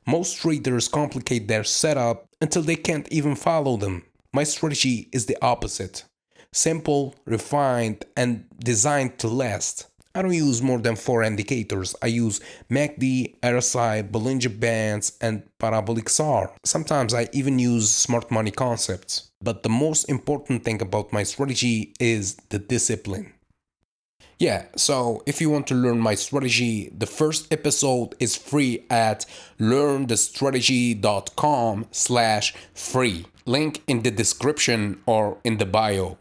Most traders complicate their setup until they can't even follow them. My strategy is the opposite. Simple, refined, and designed to last. I don't use more than 4 indicators. I use MACD, RSI, Bollinger Bands, and Parabolic SAR. Sometimes I even use smart money concepts. But the most important thing about my strategy is the discipline. Yeah, so if you want to learn my strategy, the first episode is free at learnthestrategy.com/free. Link in the description or in the bio.